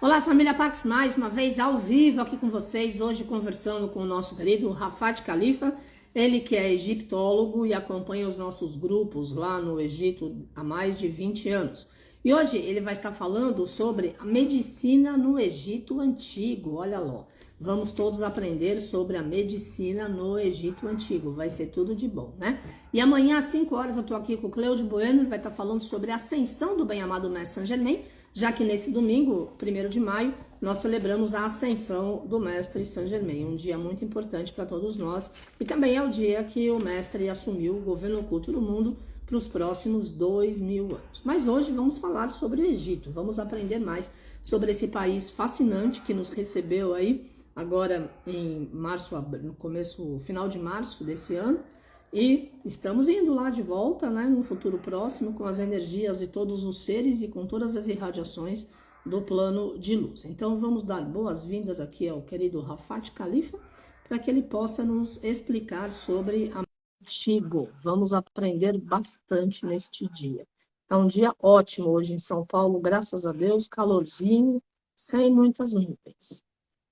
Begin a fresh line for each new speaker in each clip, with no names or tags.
Olá, família Pax, mais uma vez ao vivo aqui com vocês, hoje conversando com o nosso querido Rafat Khalifa, ele que é egiptólogo e acompanha os nossos grupos lá no Egito há mais de 20 anos. E hoje ele vai estar falando sobre a medicina no Egito Antigo, olha lá. Vamos todos aprender sobre a medicina no Egito Antigo, vai ser tudo de bom, né? E amanhã às 5 horas eu tô aqui com o Cleudio Bueno, ele vai estar falando sobre a ascensão do bem-amado Mestre Saint-Germain, já que nesse domingo, 1º de maio, nós celebramos a ascensão do Mestre Saint-Germain, um dia muito importante para todos nós, e também é o dia que o Mestre assumiu o governo oculto do mundo para os próximos 2000 anos. Mas hoje vamos falar sobre o Egito, vamos aprender mais sobre esse país fascinante que nos recebeu aí, agora em março, no começo, final de março desse ano, e estamos indo lá de volta, né, no futuro próximo, com as energias de todos os seres e com todas as irradiações do plano de luz. Então vamos dar boas-vindas aqui ao querido Rafat Khalifa, para que ele possa nos explicar sobre a Antigo. Vamos aprender bastante neste dia. É um dia ótimo hoje em São Paulo, graças a Deus, calorzinho, sem muitas nuvens.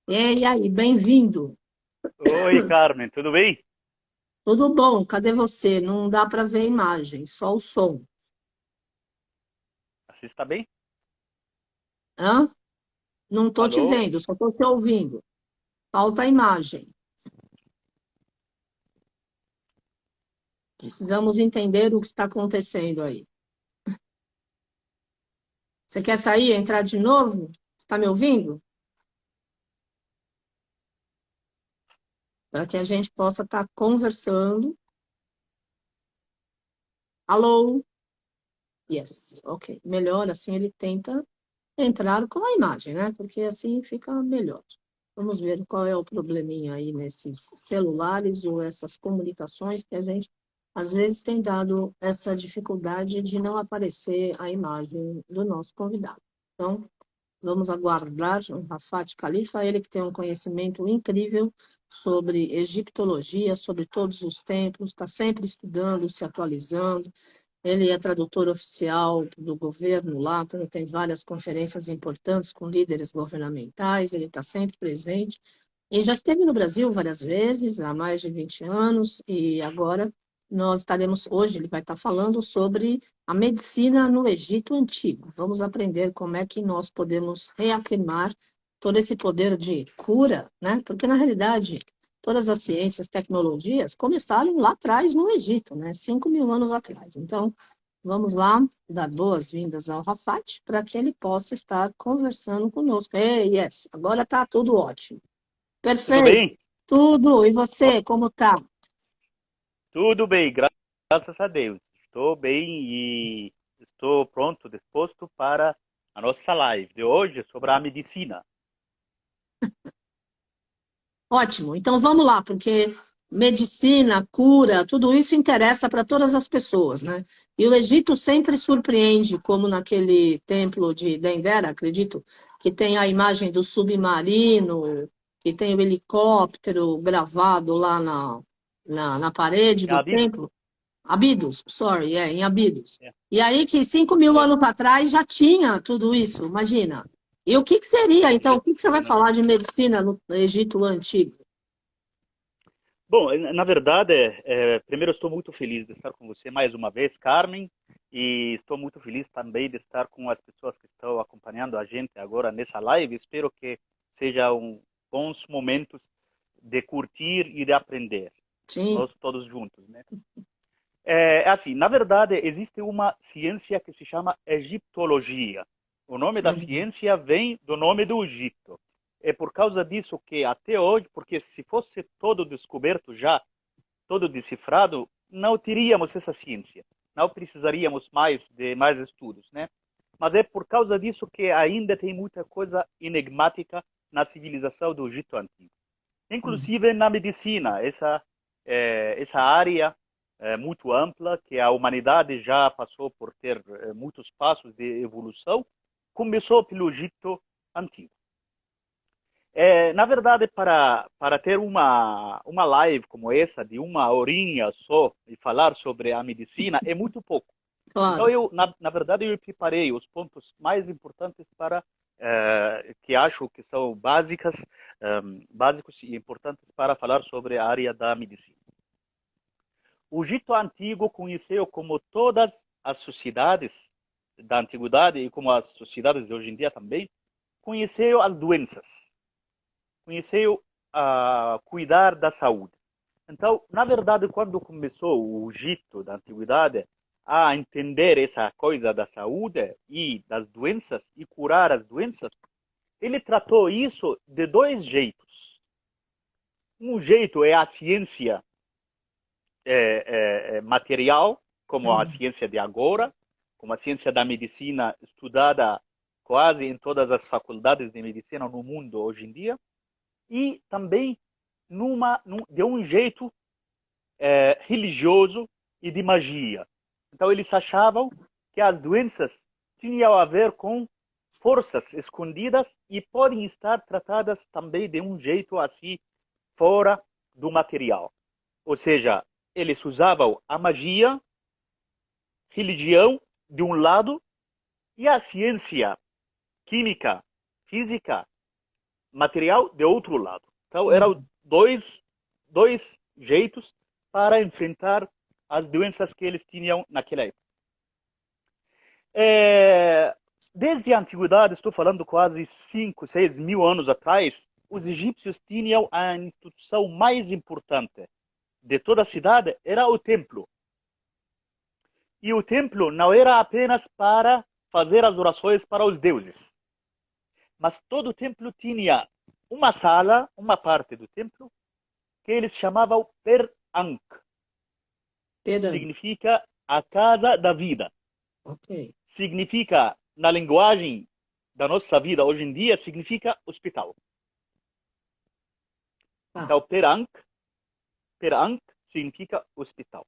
E aí, bem-vindo.
Oi, Carmen, tudo bem?
Tudo bom? Cadê você? Não dá para ver a imagem, só o som.
Você está bem?
Hã? Não estou te
Alô?
vendo, só estou te ouvindo. Falta a imagem. Precisamos entender o que está acontecendo aí. Você quer sair e entrar de novo? Está me ouvindo? Para que a gente possa estar conversando. Alô? Yes, ok. Melhor assim ele tenta entrar com a imagem, né? Porque assim fica melhor. Vamos ver qual é o probleminha aí nesses celulares ou essas comunicações que a gente às vezes tem dado essa dificuldade de não aparecer a imagem do nosso convidado. Então, vamos aguardar o Rafat Khalifa, ele que tem um conhecimento incrível sobre egiptologia, sobre todos os templos, está sempre estudando, se atualizando. Ele é tradutor oficial do governo lá, então tem várias conferências importantes com líderes governamentais, ele está sempre presente. Ele já esteve no Brasil várias vezes, há mais de 20 anos, e agora nós estaremos, hoje ele vai estar falando sobre a medicina no Egito Antigo. Vamos aprender como é que nós podemos reafirmar todo esse poder de cura, né? Porque, na realidade, todas as ciências, tecnologias começaram lá atrás no Egito, né? 5.000 anos atrás. Então, vamos lá dar boas-vindas ao Rafat para que ele possa estar conversando conosco. Ei, yes, agora está tudo ótimo.
Tudo
Perfeito,
bem?
tudo. E
Ó,
você, como tá?
tudo bem, graças a Deus. Estou bem e estou pronto, disposto para a nossa live de hoje sobre a medicina.
Ótimo. Então vamos lá, porque medicina, cura, tudo isso interessa para todas as pessoas, né? E o Egito sempre surpreende, como naquele templo de Dendera, acredito, que tem a imagem do submarino, que tem o helicóptero gravado lá na parede
É
do
Abidos?
templo. Abidos, sorry, em Abidos.
É,
E aí que 5.000
é,
anos para trás já tinha tudo isso, imagina. E o que que seria, então, o que que você vai
impressionante.
falar de medicina no Egito Antigo?
Bom, na verdade, primeiro estou muito feliz de estar com você mais uma vez, Carmen, e estou muito feliz também de estar com as pessoas que estão acompanhando a gente agora nessa live. Espero que sejam bons momentos de curtir e de aprender,
Sim.
nós todos juntos, né? É assim, na verdade, existe uma ciência que se chama egiptologia. O nome da
Uhum.
ciência vem do nome do Egito. É por causa disso que até hoje, porque se fosse todo descoberto já, todo decifrado, não teríamos essa ciência. Não precisaríamos mais de mais estudos, né? Mas é por causa disso que ainda tem muita coisa enigmática na civilização do Egito Antigo.
Uhum.
Inclusive na medicina, essa área muito ampla, que a humanidade já passou por ter muitos passos de evolução, começou pelo Egito Antigo. Na verdade, para ter uma live como essa, de uma horinha só, e falar sobre a medicina, é muito pouco. Então,
Claro.
na verdade, eu preparei os pontos mais importantes para que acho que são básicos e importantes para falar sobre a área da medicina. O Egito Antigo conheceu, como todas as sociedades da antiguidade e como as sociedades de hoje em dia também, conheceu as doenças, conheceu cuidar da saúde. Então, na verdade, quando começou o Egito da antiguidade a entender essa coisa da saúde e das doenças e curar as doenças, ele tratou isso de dois jeitos. Um jeito é a ciência material, como a ciência de agora, como a ciência da medicina estudada quase em todas as faculdades de medicina no mundo hoje em dia, e também de um jeito religioso e de magia. Então eles achavam que as doenças tinham a ver com forças escondidas e podem estar tratadas também de um jeito assim fora do material. Ou seja, eles usavam a magia, religião de um lado e a ciência química, física, material de outro lado. Então eram dois jeitos para enfrentar as doenças que eles tinham naquela época. Desde a antiguidade, estou falando quase 5, 6 mil anos atrás, os egípcios tinham a instituição mais importante de toda a cidade, era o templo. E o templo não era apenas para fazer as orações para os deuses, mas todo o templo tinha uma sala, uma parte do templo, que eles chamavam Per-Ankh. Significa a casa da vida.
Okay.
Significa, na linguagem da nossa vida hoje em dia, significa hospital. Então, Per-Ankh significa hospital.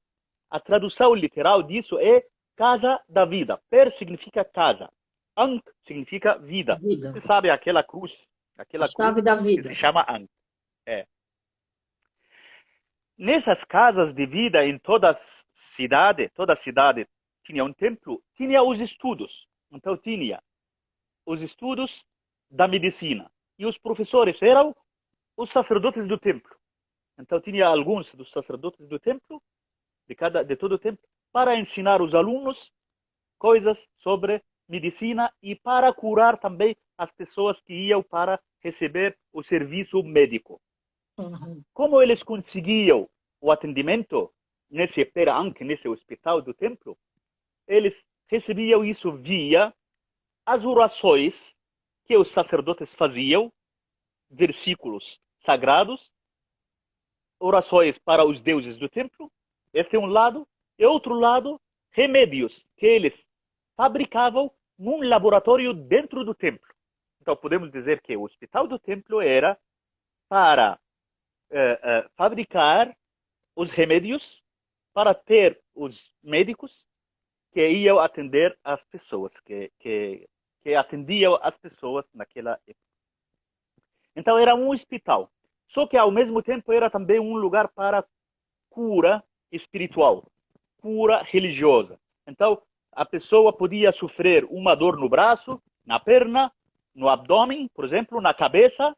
A tradução literal disso é casa da vida. Per significa casa. Ankh significa vida. Você sabe aquela cruz? Aquela
chave da vida.
Que se chama Ankh. Nessas casas de vida em toda cidade tinha um templo, tinha os estudos. Então tinha os estudos da medicina. E os professores eram os sacerdotes do templo. Então tinha alguns dos sacerdotes do templo, de todo o templo, para ensinar os alunos coisas sobre medicina e para curar também as pessoas que iam para receber o serviço médico. Como eles conseguiam o atendimento nesse Per-Ankh, nesse hospital do templo, eles recebiam isso via as orações que os sacerdotes faziam, versículos sagrados, orações para os deuses do templo, este é um lado, e outro lado, remédios que eles fabricavam num laboratório dentro do templo. Então podemos dizer que o hospital do templo era para fabricar os remédios para ter os médicos que iam atender as pessoas, que atendiam as pessoas naquela época. Então era um hospital, só que ao mesmo tempo era também um lugar para cura espiritual, cura religiosa. Então a pessoa podia sofrer uma dor no braço, na perna, no abdômen, por exemplo, na cabeça.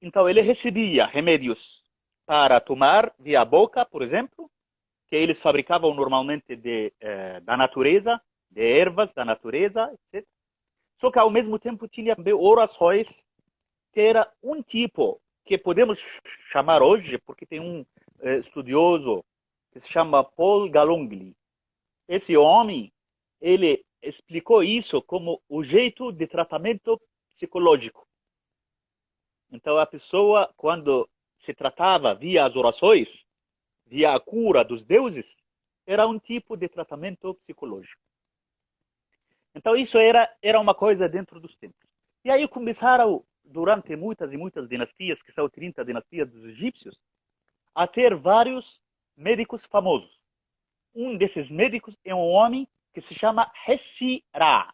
Então ele recebia remédios para tomar via boca, por exemplo, que eles fabricavam normalmente da natureza, de ervas da natureza, etc. Só que ao mesmo tempo tinha também orações, que era um tipo que podemos chamar hoje, porque tem um estudioso que se chama Paul Galongli. Esse homem, ele explicou isso como o jeito de tratamento psicológico. Então a pessoa, quando se tratava via as orações, via a cura dos deuses, era um tipo de tratamento psicológico. Então isso era uma coisa dentro dos templos. E aí começaram, durante muitas e muitas dinastias, que são 30 dinastias dos egípcios, a ter vários médicos famosos. Um desses médicos é um homem que se chama Hessi-Ra,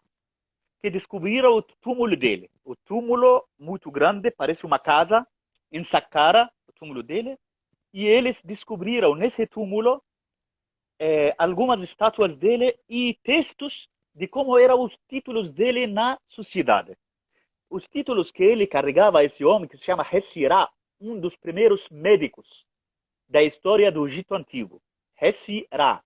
que descobriram o túmulo dele. O túmulo muito grande, parece uma casa, em Saqqara, o túmulo dele. E eles descobriram nesse túmulo algumas estátuas dele e textos de como eram os títulos dele na sociedade. os títulos que ele carregava, esse homem que se chama Hessirá, um dos primeiros médicos da história do Egito Antigo. Hessirá.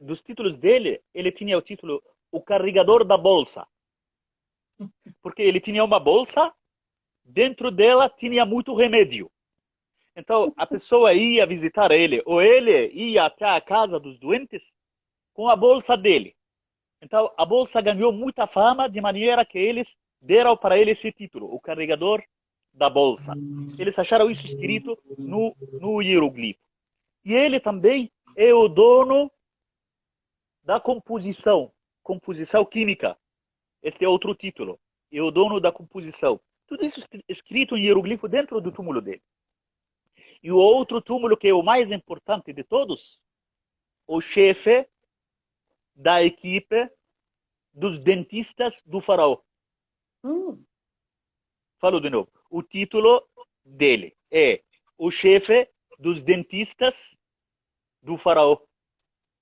Dos títulos dele, ele tinha o título O Carregador da Bolsa. Porque ele tinha uma bolsa, dentro dela tinha muito remédio. Então, a pessoa ia visitar ele, ou ele ia até a casa dos doentes com a bolsa dele. Então, a bolsa ganhou muita fama, de maneira que eles deram para ele esse título, o carregador da bolsa. Eles acharam isso escrito no hieroglifo. E ele também é o dono da composição química. Este é outro título. É o dono da composição. Tudo isso escrito em hieroglifo dentro do túmulo dele. E o outro túmulo, que é o mais importante de todos, o chefe da equipe dos dentistas do faraó. Falo de novo. O título dele é o chefe dos dentistas do faraó.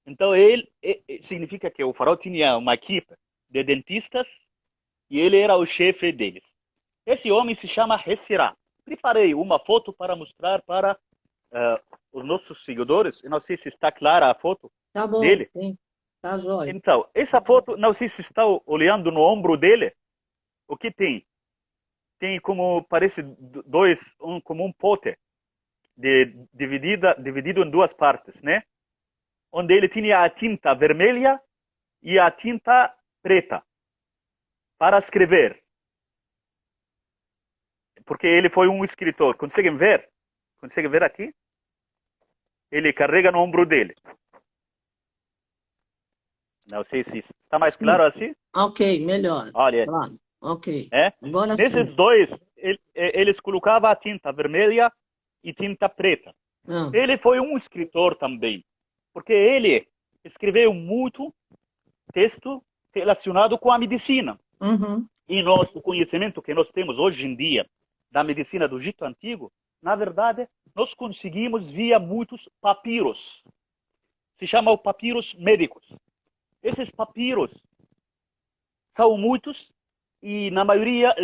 Então, significa que o faraó tinha uma equipe de dentistas e ele era o chefe deles. Esse homem se chama Hessirá. Preparei uma foto para mostrar para os nossos seguidores. Eu não sei se está clara a foto
Tá bom,
dele.
sim. Tá jóia.
Então, essa foto, não sei se está olhando no ombro dele. O que tem? Tem como, parece como um pote dividido em duas partes, né? Onde ele tinha a tinta vermelha e a tinta preta para escrever. Porque ele foi um escritor. Conseguem ver? Conseguem ver aqui? Ele carrega no ombro dele. Não sei se está mais claro assim.
Ok, melhor.
Olha.
Claro. Ok.
Agora nesses dois, eles colocavam a tinta vermelha e tinta preta. Ele foi um escritor também. Porque ele escreveu muito texto relacionado com a medicina. E o conhecimento que nós temos hoje em dia da medicina do Egito Antigo, na verdade, nós conseguimos via muitos papiros. Se chamam papiros médicos. Esses papiros são muitos e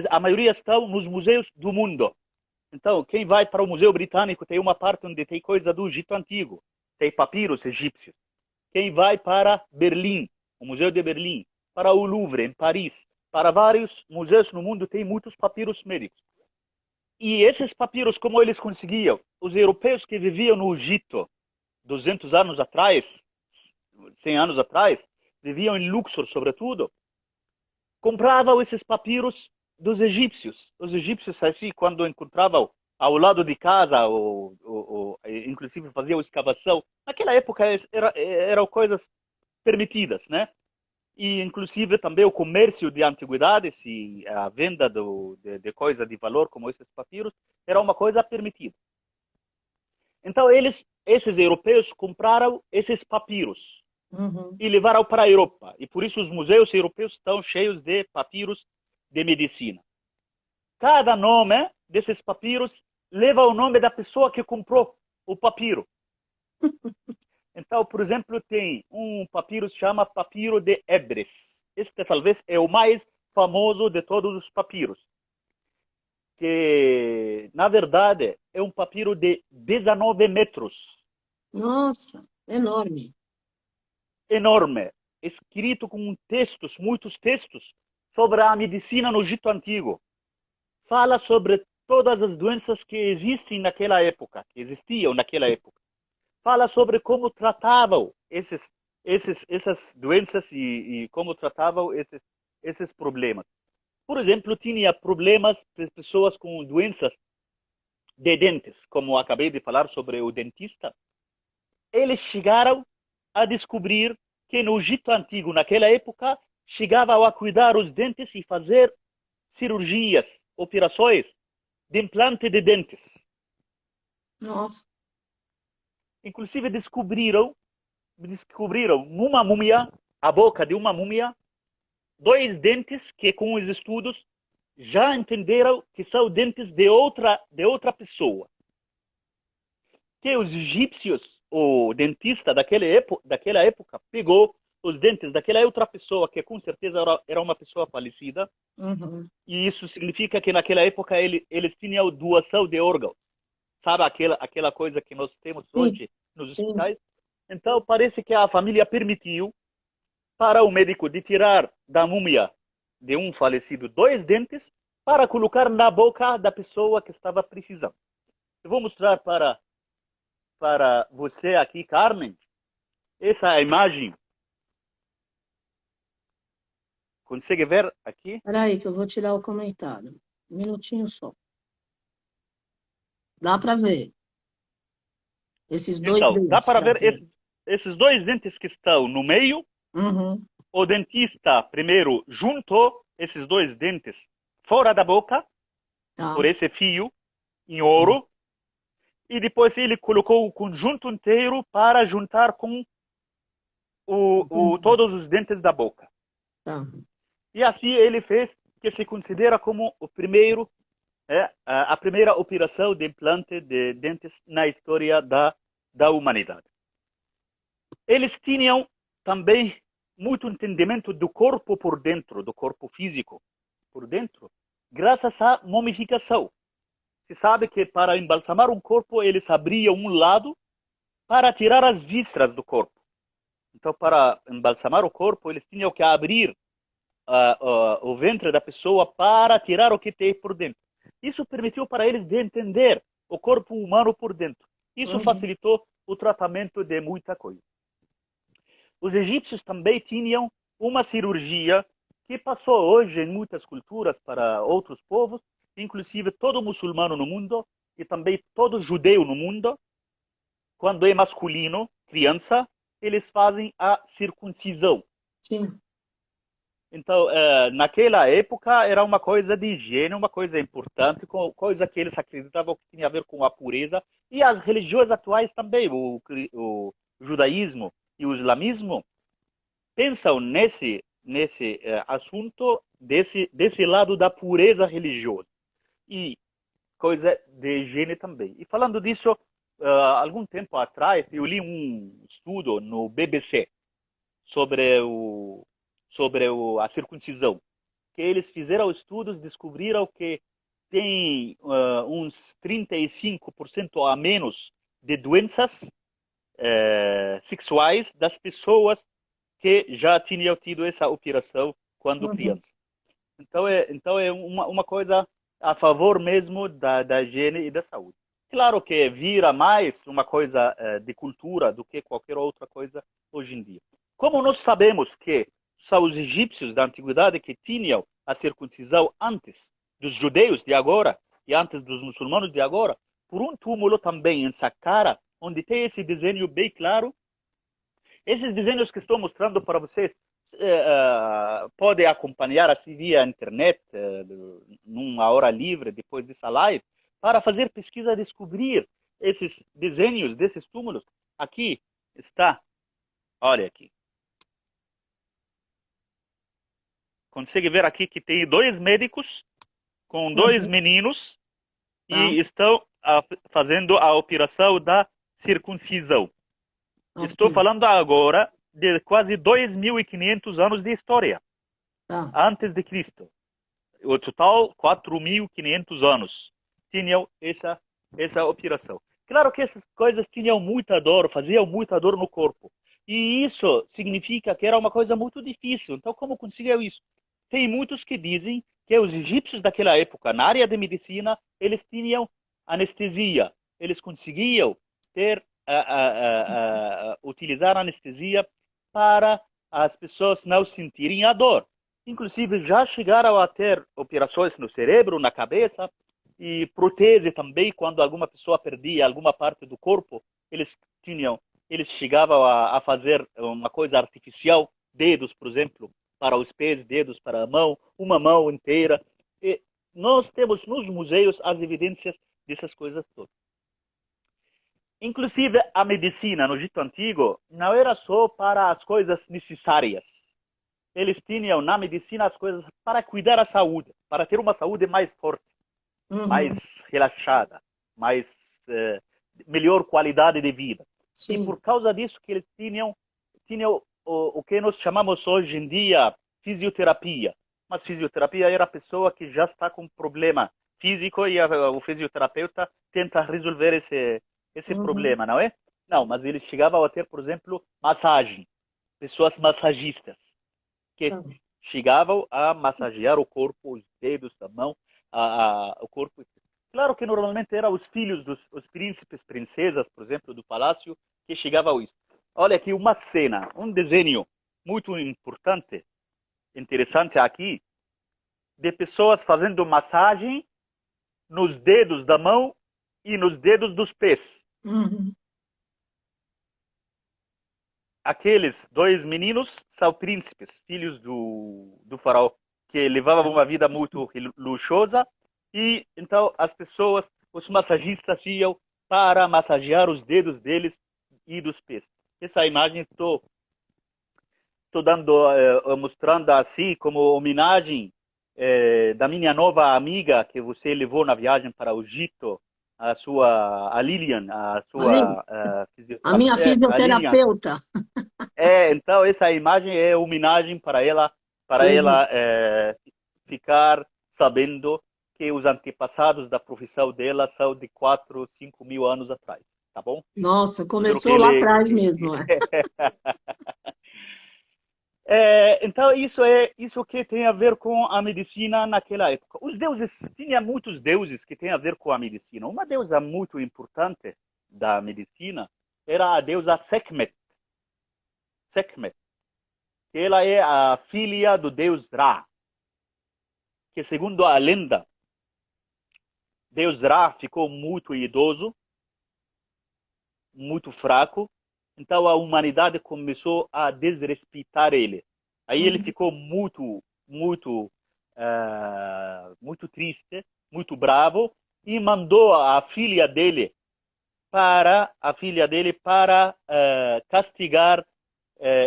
a maioria estão nos museus do mundo. Então, quem vai para o Museu Britânico tem uma parte onde tem coisa do Egito Antigo. Tem papiros egípcios. Quem vai para Berlim, o Museu de Berlim, para o Louvre, em Paris, para vários museus no mundo, tem muitos papiros médicos. E esses papiros, como eles conseguiam? Os europeus que viviam no Egito 200 anos atrás, 100 anos atrás, viviam em Luxor, sobretudo, compravam esses papiros dos egípcios. Os egípcios, assim, quando encontravam ao lado de casa, inclusive faziam escavação, naquela época eram coisas permitidas, né? E, inclusive, também o comércio de antiguidades e a venda de coisas de valor, como esses papiros, era uma coisa permitida. Então, esses europeus compraram esses papiros e levaram para a Europa. E, por isso, os museus europeus estão cheios de papiros de medicina. Cada nome desses papiros leva o nome da pessoa que comprou o papiro. Então, por exemplo, tem um papiro que se chama Papiro de Ebres. Este talvez é o mais famoso de todos os papiros. Que, na verdade, é um papiro de 19 metros.
Nossa, enorme.
Enorme. Escrito com textos, muitos textos, sobre a medicina no Egito Antigo. Fala sobre todas as doenças que existem naquela época, que existiam naquela época. Fala sobre como tratavam essas doenças e como tratavam esses problemas. Por exemplo, tinha problemas de pessoas com doenças de dentes, como acabei de falar sobre o dentista. Eles chegaram a descobrir que no Egito Antigo, naquela época, chegavam a cuidar os dentes e fazer cirurgias, operações de implante de dentes.
Nossa.
Inclusive descobriram numa múmia, a boca de uma múmia, 2 dentes que com os estudos já entenderam que são dentes de outra pessoa. Que os egípcios, o dentista daquela época, pegou os dentes daquela outra pessoa, que com certeza era uma pessoa falecida,
Uhum.
e isso significa que naquela época eles tinham doação de órgãos. Sabe aquela coisa que nós temos
Sim,
hoje nos
sim.
hospitais? Então, parece que a família permitiu para o médico de tirar da múmia de um falecido 2 dentes para colocar na boca da pessoa que estava precisando. Eu vou mostrar para você aqui, Carmen, essa imagem. Consegue ver aqui?
Espera aí que eu vou tirar o comentário. Um minutinho só. Dá para ver esses dois
Então, dá
dentes.
para ver esses 2 dentes que estão no meio.
Uhum.
O dentista primeiro juntou esses 2 dentes fora da boca, por
Tá.
esse fio em ouro, e depois ele colocou o conjunto inteiro para juntar com
Entendi.
todos os dentes da boca.
Tá.
E assim ele fez que se considera como o primeiro, a primeira operação de implante de dentes na história da humanidade. Eles tinham também muito entendimento do corpo por dentro, do corpo físico por dentro, graças à momificação. Se sabe que para embalsamar um corpo, eles abriam um lado para tirar as vísceras do corpo. Então, para embalsamar o corpo, eles tinham que abrir o ventre da pessoa para tirar o que tem por dentro. Isso permitiu para eles de entender o corpo humano por dentro. Isso
Uhum.
facilitou o tratamento de muita coisa. Os egípcios também tinham uma cirurgia que passou hoje em muitas culturas para outros povos, inclusive todo muçulmano no mundo e também todo judeu no mundo. Quando é masculino, criança, eles fazem a circuncisão.
Sim.
Então, naquela época, era uma coisa de higiene, uma coisa importante, coisa que eles acreditavam que tinha a ver com a pureza. E as religiões atuais também, o judaísmo e o islamismo, pensam nesse assunto desse lado da pureza religiosa e coisa de higiene também. E falando disso, algum tempo atrás eu li um estudo no BBC sobre a circuncisão, que eles fizeram estudos, descobriram que tem uns 35% a menos de doenças sexuais das pessoas que já tinham tido essa operação quando
Uhum.
criança. Então é uma coisa a favor mesmo da higiene e da saúde. Claro que vira mais uma coisa de cultura do que qualquer outra coisa hoje em dia. Como nós sabemos que são os egípcios da antiguidade que tinham a circuncisão antes dos judeus de agora e antes dos muçulmanos de agora, por um túmulo também em Saqqara, onde tem esse desenho bem claro. Esses desenhos que estou mostrando para vocês podem acompanhar assim via internet, numa hora livre depois dessa live, para fazer pesquisa e descobrir esses desenhos desses túmulos. Aqui está, olha aqui. Consegue ver aqui que tem 2 médicos com 2 meninos
Tá.
e estão fazendo a operação da circuncisão.
Ok.
Estou falando agora de quase 2.500 anos de história,
Tá.
antes de Cristo. O total, 4.500 anos tinham essa operação. Claro que essas coisas tinham muita dor, faziam muita dor no corpo. E isso significa que era uma coisa muito difícil. Então, como conseguiu isso? Tem muitos que dizem que os egípcios daquela época, na área de medicina, eles tinham anestesia. Eles conseguiam ter utilizar anestesia para as pessoas não sentirem a dor. Inclusive, já chegaram a ter operações no cérebro, na cabeça, e prótese também, quando alguma pessoa perdia alguma parte do corpo, eles eles chegavam a fazer uma coisa artificial, dedos, por exemplo, para os pés, dedos para a mão, uma mão inteira. E nós temos nos museus as evidências dessas coisas todas. Inclusive, a medicina no Egito Antigo não era só para as coisas necessárias. Eles tinham na medicina as coisas para cuidar da saúde, para ter uma saúde mais forte,
Uhum.
mais relaxada, mais melhor qualidade de vida. E
Sim.
por causa disso que eles tinham o que nós chamamos hoje em dia fisioterapia. Mas fisioterapia era a pessoa que já está com problema físico e o fisioterapeuta tenta resolver esse
Uhum.
problema, não é? Não, mas eles chegavam a ter, por exemplo, massagem. Pessoas massagistas que
Tá.
chegavam a massagear o corpo, os dedos da mão, o corpo. Claro que normalmente eram os filhos dos os príncipes, princesas, por exemplo, do palácio, que chegavam a isso. Olha aqui uma cena, um desenho muito importante, interessante aqui, de pessoas fazendo massagem nos dedos da mão e nos dedos dos pés.
Uhum.
Aqueles dois meninos são príncipes, filhos do faraó, que levavam uma vida muito luxuosa, e então as pessoas, os massagistas iam para massagear os dedos deles e dos pés. Essa imagem estou dando, mostrando assim como homenagem da minha nova amiga que você levou na viagem para o Egito, a Lilian, a
Ali,
sua
a minha
a Lilian.
fisioterapeuta.
Então essa imagem é homenagem para
Uhum.
ela ficar sabendo que os antepassados da profissão dela são de 4, 5 mil anos atrás, tá bom?
Nossa,
Espero que
começou lá
ele
atrás mesmo, é.
então isso que tem a ver com a medicina naquela época. Os deuses, tinha muitos deuses que têm a ver com a medicina. Uma deusa muito importante da medicina era a deusa Sekhmet. Sekhmet, que ela é a filha do deus Ra, que segundo a lenda, deus Ra ficou muito idoso, muito fraco, então a humanidade começou a desrespeitar ele. Aí ele
Uhum.
ficou muito triste, muito bravo e mandou a filha dele para castigar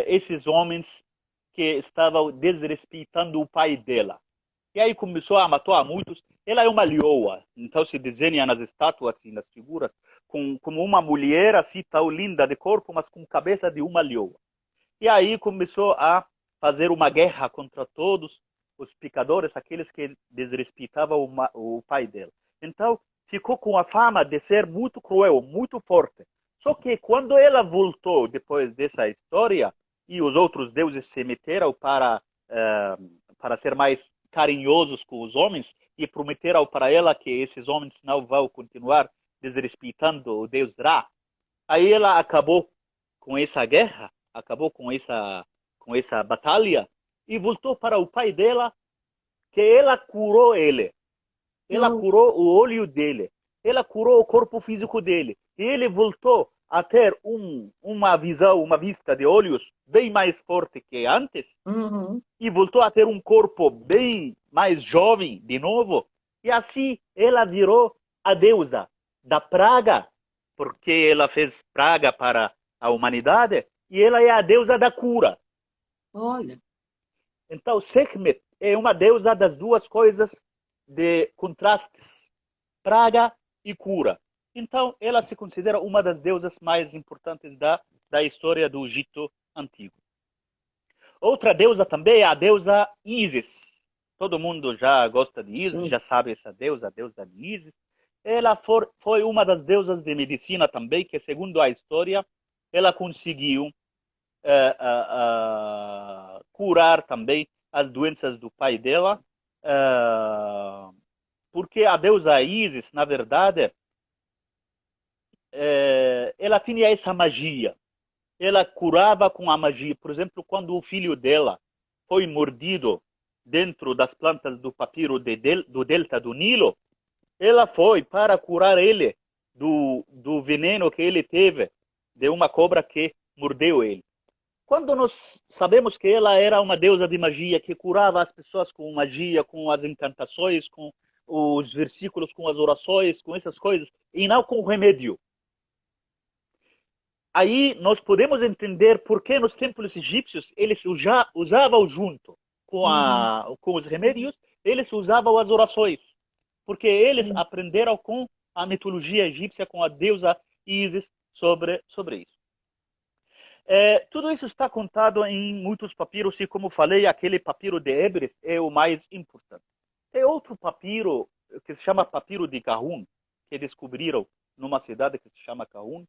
esses homens que estavam desrespeitando o pai dela. E aí começou a matar a muitos. Ela é uma leoa, então se desenha nas estátuas, assim, nas figuras, como uma mulher assim tão linda de corpo, mas com cabeça de uma leoa. E aí começou a fazer uma guerra contra todos os pecadores, aqueles que desrespeitavam o pai dela. Então ficou com a fama de ser muito cruel, muito forte. Só que quando ela voltou depois dessa história e os outros deuses se meteram para ser mais carinhosos com os homens e prometeram para ela que esses homens não vão continuar desrespeitando o deus Ra. Aí ela acabou com essa guerra, acabou com essa batalha e voltou para o pai dela, que ela curou ele. Ela
Eu,
curou o olho dele. Ela curou o corpo físico dele. E ele voltou a ter uma visão, uma vista de olhos bem mais forte que antes
uhum.
e voltou a ter um corpo bem mais jovem de novo. E assim ela virou a deusa da praga, porque ela fez praga para a humanidade, e ela é a deusa da cura.
Olha,
Então, Sekhmet é uma deusa das duas coisas de contrastes, praga e cura. Então, ela se considera uma das deusas mais importantes da história do Egito Antigo. Outra deusa também é a deusa Ísis. Todo mundo já gosta de Ísis,
sim.
já sabe essa deusa, a deusa de Ísis. Ela foi uma das deusas de medicina também, que segundo a história, ela conseguiu curar também as doenças do pai dela, porque a deusa Ísis, na verdade, ela tinha essa magia. Ela curava com a magia. Por exemplo, quando o filho dela foi mordido dentro das plantas do papiro do delta do Nilo, ela foi para curar ele do veneno que ele teve de uma cobra que mordeu ele. Quando nós sabemos que ela era uma deusa de magia, que curava as pessoas com magia, com as encantações, com os versículos, com as orações, com essas coisas, e não com remédio. Aí nós podemos entender por que nos templos egípcios eles usavam junto
Uhum.
com os remédios, eles usavam as orações, porque eles
Sim.
aprenderam com a mitologia egípcia, com a deusa Ísis sobre isso. Tudo isso está contado em muitos papiros e, como falei, aquele papiro de Ebres é o mais importante. Tem outro papiro que se chama papiro de Kahun, que descobriram numa cidade que se chama Kahun.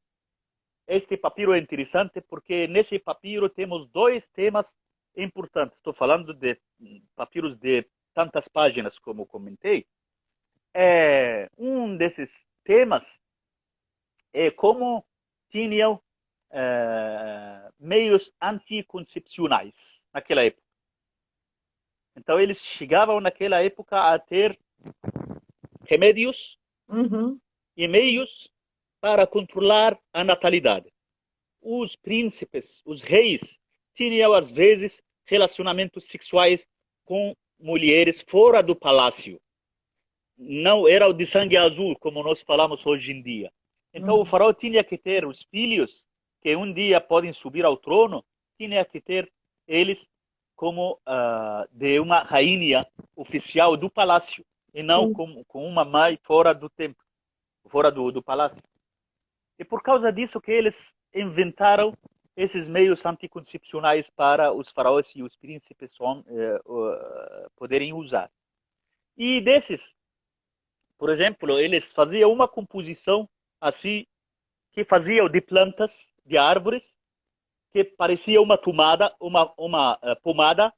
Este papiro é interessante porque nesse papiro temos dois temas importantes. Estou falando de papiros de tantas páginas, como comentei. Um desses temas é como tinham meios anticoncepcionais naquela época. Então, eles chegavam naquela época a ter remédios e meios para controlar a natalidade. Os príncipes, os reis, tinham às vezes relacionamentos sexuais com mulheres fora do palácio. Não era o de sangue azul, como nós falamos hoje em dia. Então, o faraó tinha que ter os filhos que um dia podem subir ao trono, tinha que ter eles como de uma rainha oficial do palácio, e não com uma mãe fora do templo, fora do palácio. E por causa disso que eles inventaram esses meios anticoncepcionais para os faraós e os príncipes poderem usar. E desses, por exemplo, eles faziam uma composição assim, que faziam de plantas, de árvores, que parecia uma pomada, pomada,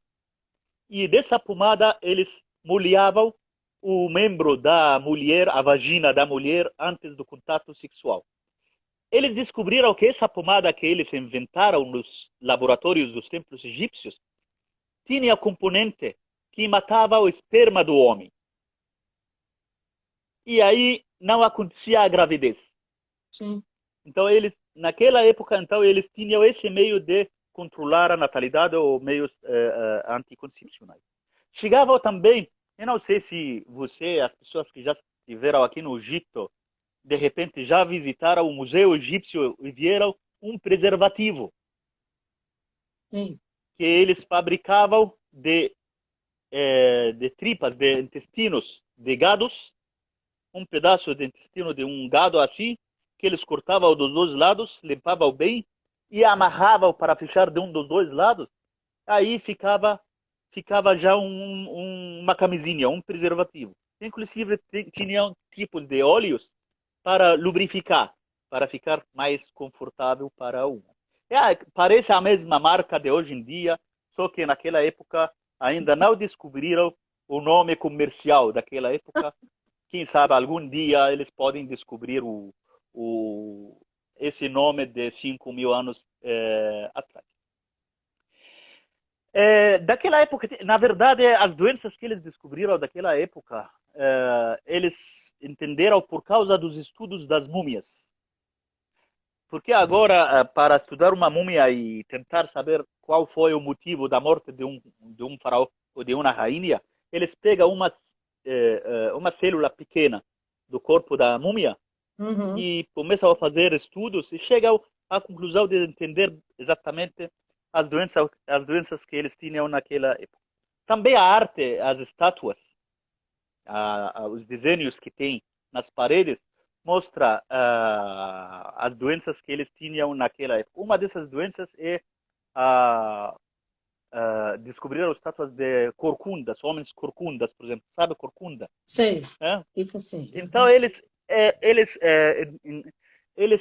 e dessa pomada eles molhavam o membro da mulher, a vagina da mulher, antes do contato sexual. Eles descobriram que essa pomada que eles inventaram nos laboratórios dos templos egípcios tinha componente que matava o esperma do homem. E aí não acontecia a gravidez.
Sim.
Então, naquela época, eles tinham esse meio de controlar a natalidade ou meios anticoncepcionais. Chegava também, eu não sei se as pessoas que já estiveram aqui no Egito, de repente já visitaram o Museu Egípcio e viram um preservativo.
Sim.
Que eles fabricavam de tripas, de intestinos de gados, um pedaço de intestino de um gado assim, que eles cortavam dos dois lados, limpavam bem e amarravam para fechar de um dos dois lados. Aí ficava já uma camisinha, um preservativo. Inclusive tinham tipos de óleos para lubrificar, para ficar mais confortável para um. Parece a mesma marca de hoje em dia, só que naquela época ainda não descobriram o nome comercial daquela época. Quem sabe algum dia eles podem descobrir esse nome de 5.000 anos atrás. Daquela época, na verdade, as doenças que eles descobriram daquela época, eles entenderam por causa dos estudos das múmias. Porque agora, para estudar uma múmia e tentar saber qual foi o motivo da morte de um faraó ou de uma rainha, eles pegam uma célula pequena do corpo da múmia e começam a fazer estudos e chegam à conclusão de entender exatamente as doenças que eles tinham naquela época. Também a arte, as estátuas, os desenhos que tem nas paredes, mostra as doenças que eles tinham naquela época. Uma dessas doenças é descobriram estátuas de corcundas, homens corcundas, por exemplo. Sabe corcunda?
Sei. Fica assim.
Então, eles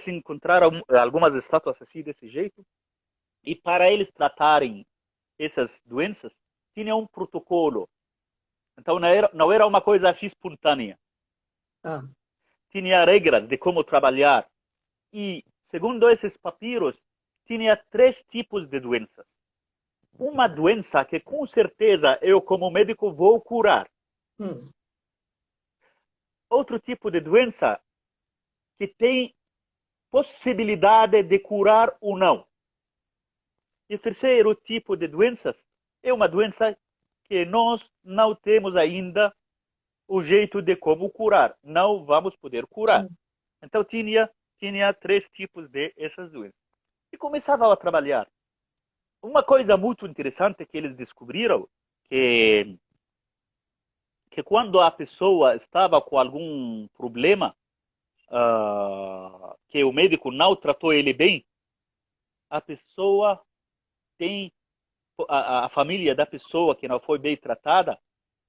encontraram algumas estátuas assim, desse jeito, e para eles tratarem essas doenças, tinha um protocolo. Então, não era uma coisa assim espontânea. Tinha regras de como trabalhar. E, segundo esses papiros, tinha 3 tipos de doenças. Uma doença que, com certeza, eu, como médico, vou curar. Outro tipo de doença que tem possibilidade de curar ou não. E o terceiro tipo de doenças é uma doença que nós não temos ainda o jeito de como curar. Não vamos poder curar. Sim. Então, tinha 3 tipos de essas doenças. E começavam a trabalhar. Uma coisa muito interessante que eles descobriram, que quando a pessoa estava com algum problema, que o médico não tratou ele bem, a pessoa tem, a família da pessoa que não foi bem tratada,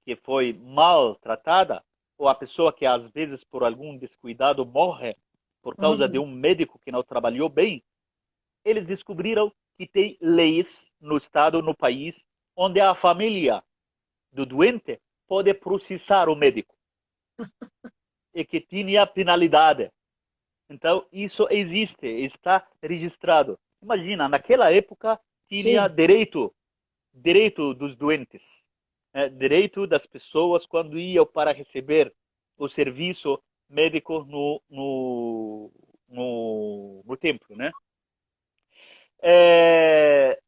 que foi mal tratada, ou a pessoa que às vezes por algum descuidado morre por causa de
Uhum.
um médico que não trabalhou bem, eles descobriram que tem leis no estado, no país, onde a família do doente pode processar o médico e que tinha penalidade. Então, isso existe, está registrado. Imagina, naquela época tinha
Sim.
direito dos doentes, direito das pessoas quando iam para receber o serviço médico no templo, né? É,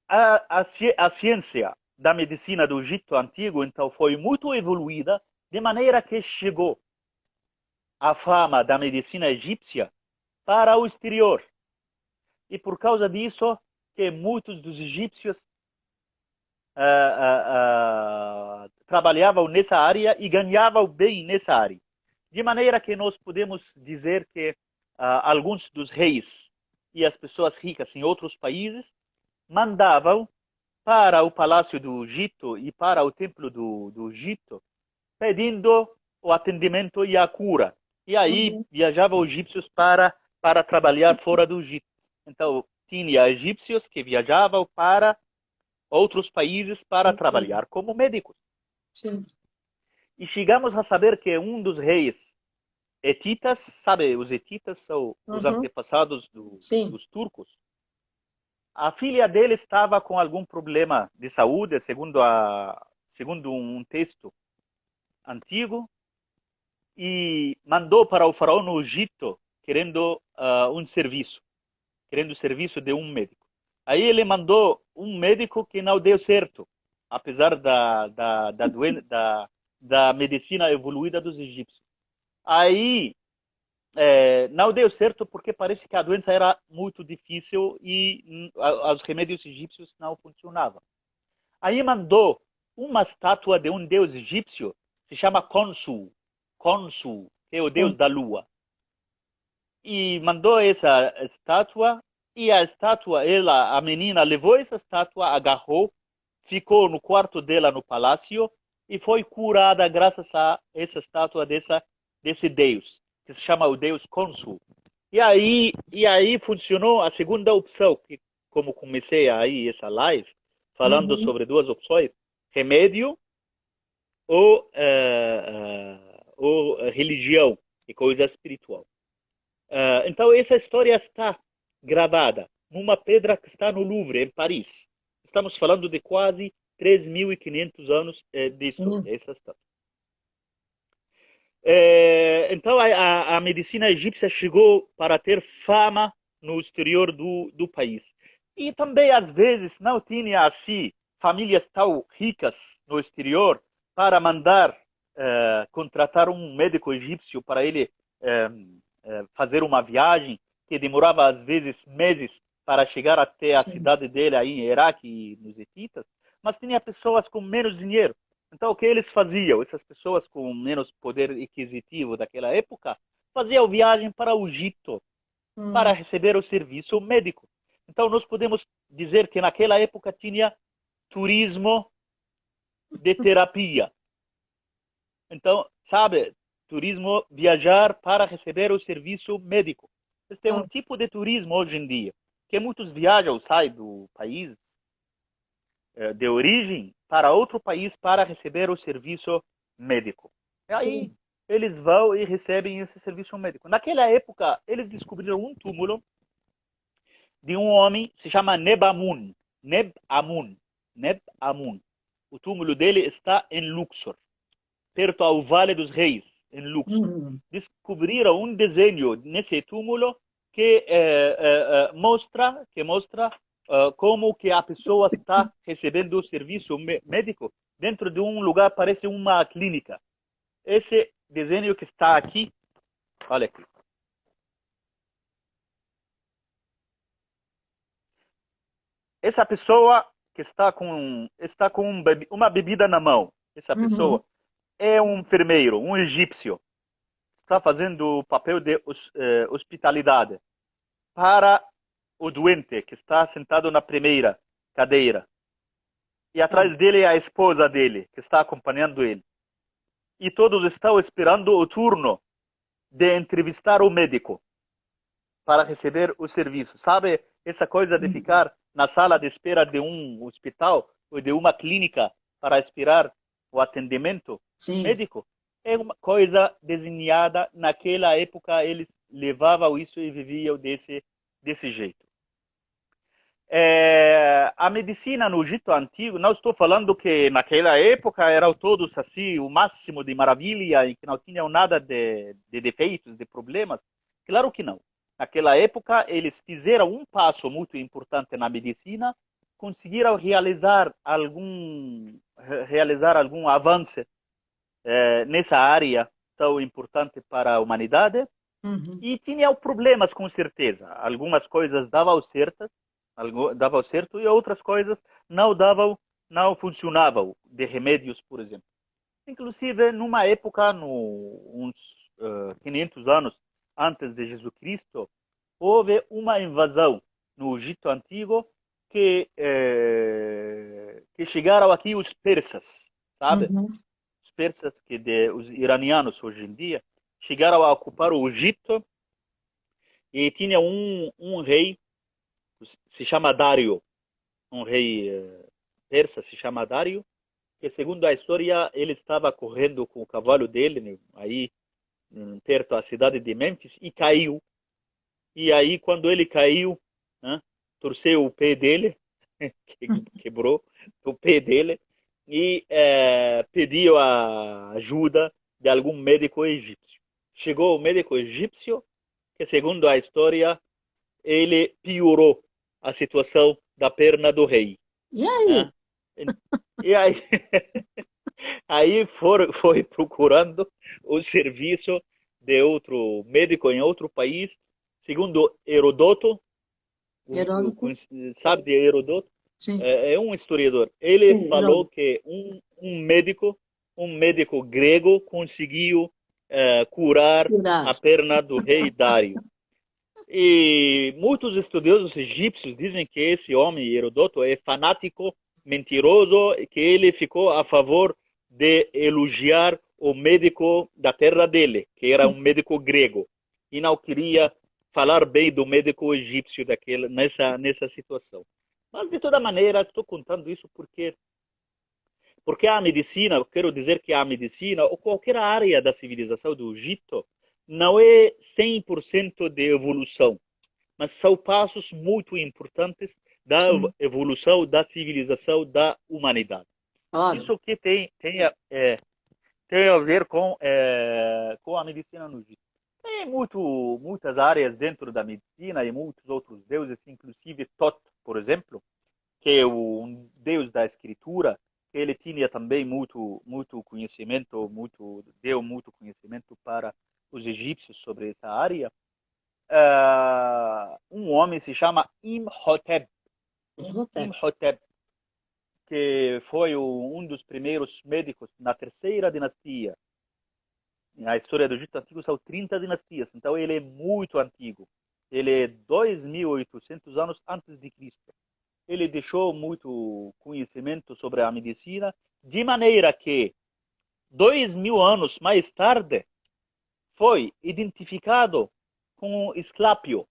a ciência da medicina do Egito Antigo, então, foi muito evoluída, de maneira que chegou a fama da medicina egípcia para o exterior. E por causa disso, que muitos dos egípcios trabalhavam nessa área e ganhavam bem nessa área. De maneira que nós podemos dizer que alguns dos reis e as pessoas ricas em outros países mandavam para o palácio do Egito e para o templo do Egito, pedindo o atendimento e a cura. E aí
Uhum.
viajavam os egípcios para trabalhar fora do Egito. Então, tinha egípcios que viajavam para outros países para
Uhum.
trabalhar como médicos.
Sim.
E chegamos a saber que um dos reis hetitas, sabe, os hetitas são os
Uhum.
antepassados
Sim.
dos turcos, a filha dele estava com algum problema de saúde, segundo um texto antigo, e mandou para o faraó no Egito querendo um serviço, querendo o serviço de um médico. Aí ele mandou um médico que não deu certo, apesar da medicina evoluída dos egípcios. Aí não deu certo porque parece que a doença era muito difícil e os remédios egípcios não funcionavam. Aí mandou uma estátua de um deus egípcio, se chama Khonsu, Khonsu, que é o deus
Uhum.
da lua. E mandou essa estátua, e a estátua, a menina levou essa estátua, agarrou, ficou no quarto dela no palácio e foi curada graças a essa estátua desse deus, que se chama o deus Khonsu. E aí funcionou a segunda opção, que como comecei aí essa live, falando
Uhum.
sobre duas opções, remédio ou religião e coisa espiritual. Então, essa história está gravada numa pedra que está no Louvre, em Paris. Estamos falando de quase 3.500 anos de
Sim.
história. Essa está. Então, a medicina egípcia chegou para ter fama no exterior do país. E também, às vezes, não tinha assim famílias tão ricas no exterior para mandar contratar um médico egípcio para ele fazer uma viagem que demorava, às vezes, meses para chegar até a
Sim.
cidade dele aí em Iraque e nos Hititas, mas tinha pessoas com menos dinheiro. Então, o que eles faziam? Essas pessoas com menos poder aquisitivo daquela época faziam viagem para o Egito para
Uhum.
receber o serviço médico. Então, nós podemos dizer que naquela época tinha turismo de terapia. Então, sabe, turismo, viajar para receber o serviço médico. Este é um
Ah,
tipo de turismo hoje em dia, que muitos viajam, saem do país de origem para outro país para receber o serviço médico. E aí
sim.
eles vão e recebem esse serviço médico. Naquela época, eles descobriram um túmulo de um homem, se chama Nebamun. Nebamun. Nebamun. O túmulo dele está em Luxor, perto ao Vale dos Reis, em Luxor.
Uhum.
Descobriram um desenho nesse túmulo que mostra como que a pessoa está recebendo o serviço médico dentro de um lugar, parece uma clínica. Esse desenho que está aqui, olha aqui. Essa pessoa que está com uma bebida na mão, essa
Uhum.
pessoa é um enfermeiro, um egípcio, está fazendo o papel de hospitalidade para o doente que está sentado na primeira cadeira. E atrás dele é a esposa dele, que está acompanhando ele. E todos estão esperando o turno de entrevistar o médico para receber o serviço. Sabe essa coisa de ficar na sala de espera de um hospital ou de uma clínica para esperar o atendimento
Sim.
médico? É uma coisa desenhada. Naquela época, eles levavam isso e viviam desse jeito. A medicina no Egito Antigo, não estou falando que naquela época eram todos assim, o máximo de maravilha e que não tinham nada de defeitos, de problemas. Claro que não. Naquela época, eles fizeram um passo muito importante na medicina, conseguiram realizar algum avanço nessa área tão importante para a humanidade.
Uhum.
E tinham problemas, com certeza. Algumas coisas davam certo e outras coisas não funcionavam, de remédios, por exemplo. Inclusive, numa época, uns 500 anos antes de Jesus Cristo, houve uma invasão no Egito Antigo que chegaram aqui os persas, sabe?
Uhum.
Os persas, os iranianos hoje em dia, chegaram a ocupar o Egito e tinha um rei, se chama Dário, um rei persa, se chama Dário, que segundo a história ele estava correndo com o cavalo dele, né, aí perto da cidade de Mênfis, e caiu. E aí quando ele caiu, né, torceu o pé dele, quebrou o pé dele, e pediu a ajuda de algum médico egípcio. Chegou o médico egípcio, que segundo a história, ele piorou a situação da perna do rei.
E aí?
Né? E aí, aí foi procurando o serviço de outro médico em outro país, segundo Herodoto,
Heródoto?
sabe de Herodoto?
Sim.
É um historiador. Ele
Sim,
falou
Heródoto.
que um médico grego conseguiu curar
Curar.
a perna do rei Dário. E muitos estudiosos egípcios dizem que esse homem, Herodoto, é fanático, mentiroso, que ele ficou a favor de elogiar o médico da terra dele, que era um médico grego, e não queria falar bem do médico egípcio nessa situação. Mas, de toda maneira, estou contando isso porque a medicina, eu quero dizer que a medicina, ou qualquer área da civilização do Egito, não é 100% de evolução, mas são passos muito importantes da
Sim.
evolução da civilização da humanidade.
Claro.
Isso que tem a ver com a medicina no Egito. Tem muitas áreas dentro da medicina e muitos outros deuses, inclusive Tot, por exemplo, que é um deus da escritura. Ele tinha também muito conhecimento, deu muito conhecimento para os egípcios sobre essa área. Um homem se chama Imhotep.
Imhotep.
Imhotep, que foi um dos primeiros médicos na terceira dinastia. Na história do Egito Antigo são 30 dinastias, então ele é muito antigo. Ele é 2.800 anos antes de Cristo. Ele deixou muito conhecimento sobre a medicina, de maneira que 2.000 anos mais tarde foi identificado com Esclápio,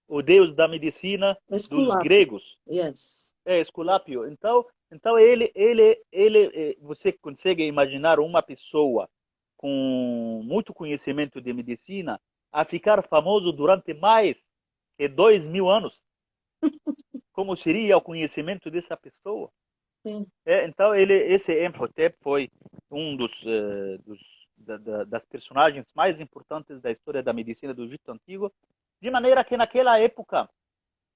o deus da medicina dos
Esculápio.
gregos.
Yes.
Esculápio. Então você consegue imaginar uma pessoa com muito conhecimento de medicina a ficar famoso durante mais de 2.000 anos? Como seria o conhecimento dessa pessoa?
Sim.
Então, esse Imhotep foi um das personagens mais importantes da história da medicina do Egito Antigo, de maneira que naquela época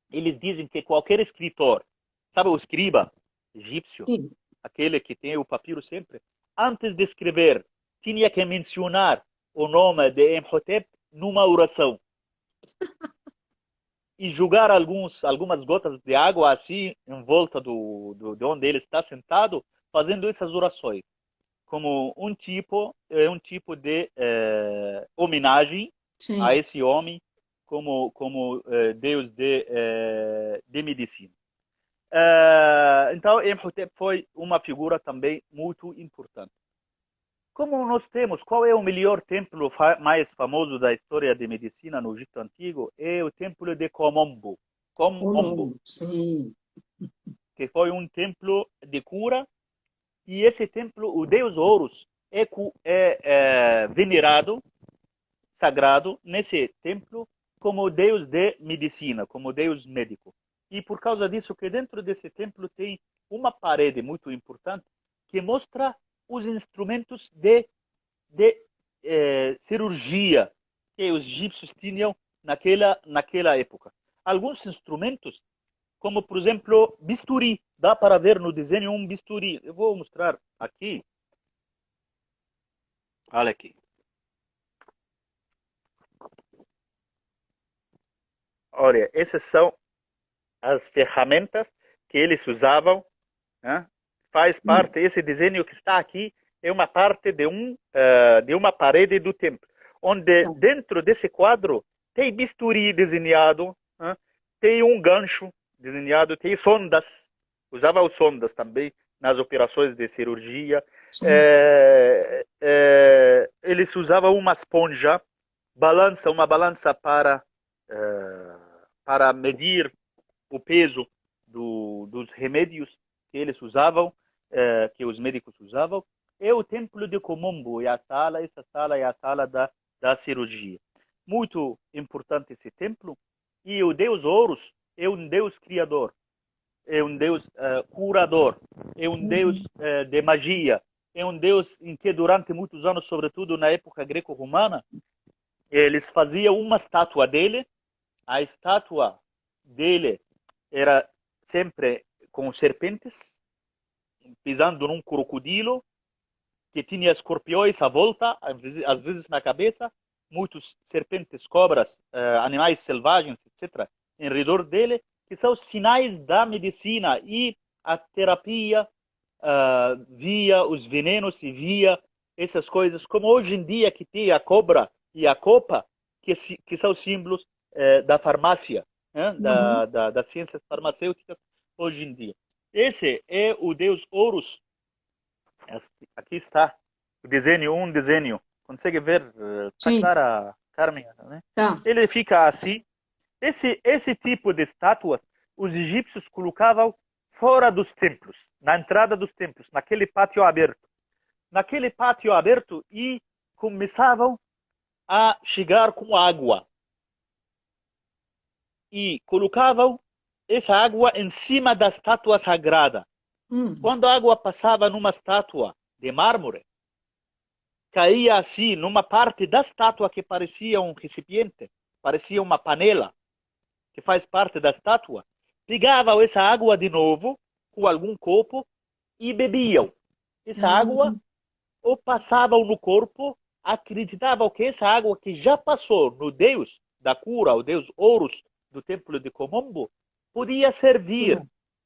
eles dizem que qualquer escritor, sabe o escriba egípcio,
Sim.
aquele que tem o papiro sempre, antes de escrever, tinha que mencionar o nome de Imhotep numa oração e jogar algumas gotas de água assim em volta de onde ele está sentado, fazendo essas orações, como um tipo de homenagem a
Sim.
esse homem como deus de medicina. Então, Imhotep foi uma figura também muito importante. Como nós temos, qual é o melhor templo mais famoso da história de medicina no Egito Antigo? É o templo de Komombo. Komombo,
Sim.
que foi um templo de cura. E esse templo, o deus Horus, é venerado, sagrado, nesse templo, como deus de medicina, como deus médico. E por causa disso, que dentro desse templo tem uma parede muito importante que mostra os instrumentos de cirurgia que os egípcios tinham naquela época. Alguns instrumentos, como por exemplo, bisturi. Dá para ver no desenho um bisturi. Eu vou mostrar aqui. Olha aqui. Olha, essas são as ferramentas que eles usavam, né? Faz parte, esse desenho que está aqui é uma parte de uma parede do templo, onde dentro desse quadro tem bisturi desenhado, né? Tem um gancho desenhado, tem sondas, usava os sondas também nas operações de cirurgia. Eles usavam uma esponja, uma balança para medir o peso dos remédios que eles usavam, que os médicos usavam. É o templo de Komombo, essa sala é a sala da cirurgia. Muito importante esse templo. E o deus Horus é um deus criador, é um deus curador, é um deus de magia, é um deus em que durante muitos anos, sobretudo na época greco-romana, eles faziam uma estátua dele. A estátua dele era sempre com serpentes, pisando num crocodilo, que tinha escorpiões à volta, às vezes na cabeça, muitos serpentes, cobras, animais selvagens, etc., em redor dele, que são sinais da medicina e a terapia via os venenos e via essas coisas, como hoje em dia que tem a cobra e a copa, que são símbolos da farmácia, né? Das ciências farmacêuticas hoje em dia. Esse é o deus Horus. Aqui está o desenho, um desenho. Consegue ver? Está clara, Carmen? Né?
Tá.
Ele fica assim. Esse tipo de estátuas, os egípcios colocavam fora dos templos, na entrada dos templos, naquele pátio aberto. Naquele pátio aberto e começavam a chegar com água. E colocavam essa água em cima da estátua sagrada. Quando a água passava numa estátua de mármore, caía assim numa parte da estátua que parecia um recipiente, parecia uma panela, que faz parte da estátua, pegavam essa água de novo com algum copo e bebiam. Essa água ou passavam no corpo, acreditavam que essa água que já passou no deus da cura, o deus Horus do templo de Komombo, podia servir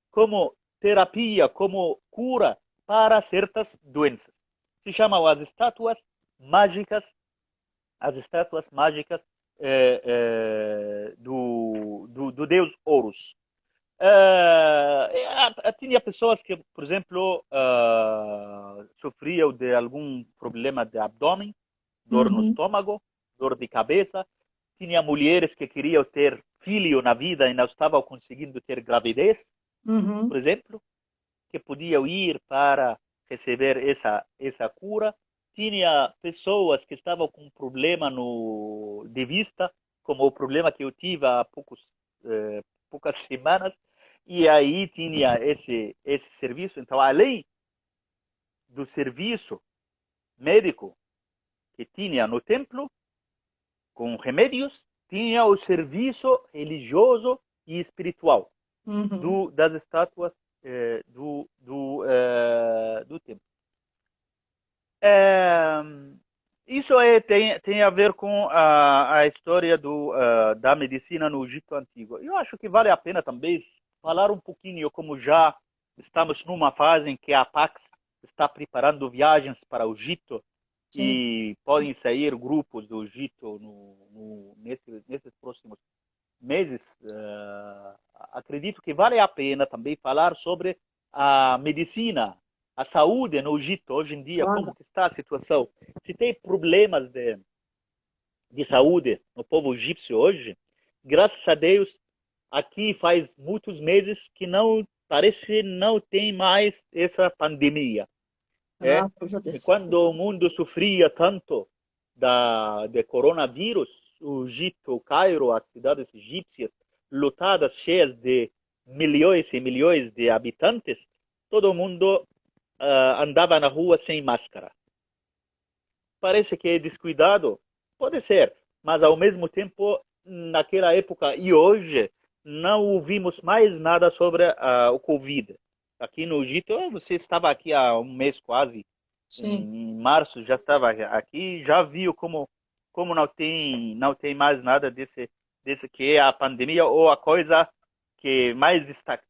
como terapia, como cura para certas doenças. Se chamam as estátuas mágicas do deus Horus. Tinha pessoas que, por exemplo, sofriam de algum problema de abdômen, dor no estômago, dor de cabeça. Tinha mulheres que queriam ter filho na vida e não estavam conseguindo ter gravidez, por exemplo, que podiam ir para receber essa cura. Tinha pessoas que estavam com problema de vista, como o problema que eu tive há poucas semanas, e aí tinha esse serviço. Então, além do serviço médico que tinha no templo, com remédios, tinha o serviço religioso e espiritual das estátuas do templo. Isso tem a ver com a história da medicina no Egito Antigo. Eu acho que vale a pena também falar um pouquinho, como já estamos numa fase em que a Pax está preparando viagens para o Egito
Sim.
e podem sair grupos do Egito nesses próximos meses. Acredito que vale a pena também falar sobre a medicina, a saúde no Egito hoje em dia,
Olha,
como que está a situação. Se tem problemas de saúde no povo egípcio hoje, graças a Deus, aqui faz muitos meses que não parece não tem mais essa pandemia. É,
graças a
e
Deus.
quando o mundo sofria tanto de coronavírus, o Egito, o Cairo, as cidades egípcias, lotadas, cheias de milhões e milhões de habitantes, todo mundo andava na rua sem máscara. Parece que é descuidado, pode ser, mas ao mesmo tempo, naquela época e hoje, não ouvimos mais nada sobre o Covid. Aqui no Egito, você estava aqui há um mês quase,
Sim.
em março já estava aqui, já viu como não tem mais nada desse que é a pandemia ou a coisa que mais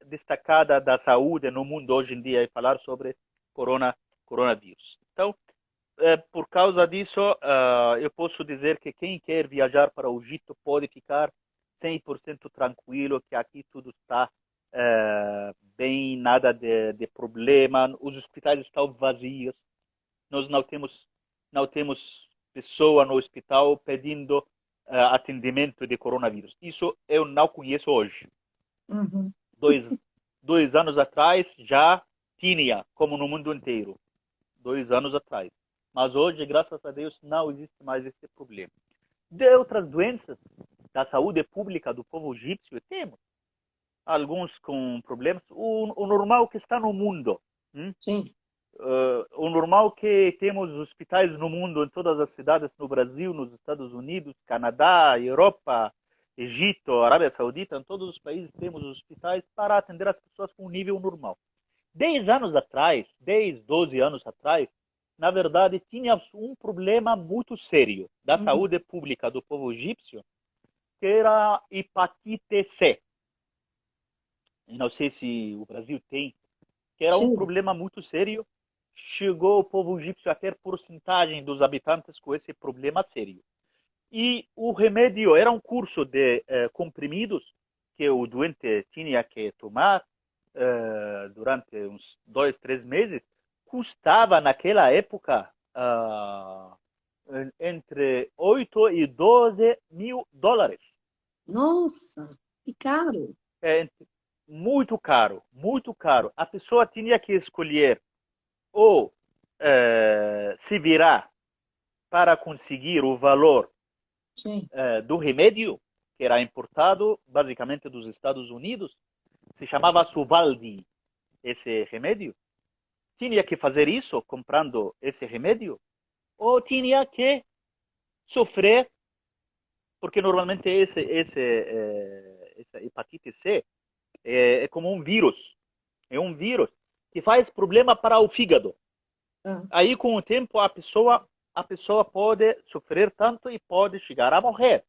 destacada da saúde no mundo hoje em dia é falar sobre coronavírus. Então, por causa disso, eu posso dizer que quem quer viajar para o Egito pode ficar 100% tranquilo, que aqui tudo está bem, nada de problema, os hospitais estão vazios, nós não temos pessoa no hospital pedindo atendimento de coronavírus. Isso eu não conheço hoje.
Uhum.
Dois, 2 anos atrás já tinha, como no mundo inteiro. 2 anos atrás. Mas hoje, graças a Deus, não existe mais esse problema. De outras doenças da saúde pública do povo egípcio, temos alguns com problemas. O normal que está no mundo.
Sim.
O normal que temos hospitais no mundo, em todas as cidades, no Brasil, nos Estados Unidos, Canadá, Europa, Egito, Arábia Saudita, em todos os países temos hospitais para atender as pessoas com nível normal. 10 anos atrás, 10, 12 anos atrás, na verdade, tinha um problema muito sério da
Uhum.
saúde pública do povo egípcio, que era a hepatite C. Não sei se o Brasil tem, que era um
Sim.
problema muito sério. Chegou o povo egípcio a ter porcentagem dos habitantes com esse problema sério. E o remédio era um curso de comprimidos que o doente tinha que tomar durante uns 2, 3 meses. Custava naquela época entre 8 e 12 mil dólares.
Nossa, que caro.
É muito caro, muito caro. A pessoa tinha que escolher ou se virar para conseguir o valor
Sim.
do remédio, que era importado basicamente dos Estados Unidos, se chamava Sovaldi, esse remédio. Tinha que fazer isso comprando esse remédio, ou tinha que sofrer, porque normalmente essa hepatite C é como um vírus, é um vírus que faz problema para o fígado.
Ah,
Aí, com o tempo, a pessoa pode sofrer tanto e pode chegar a morrer.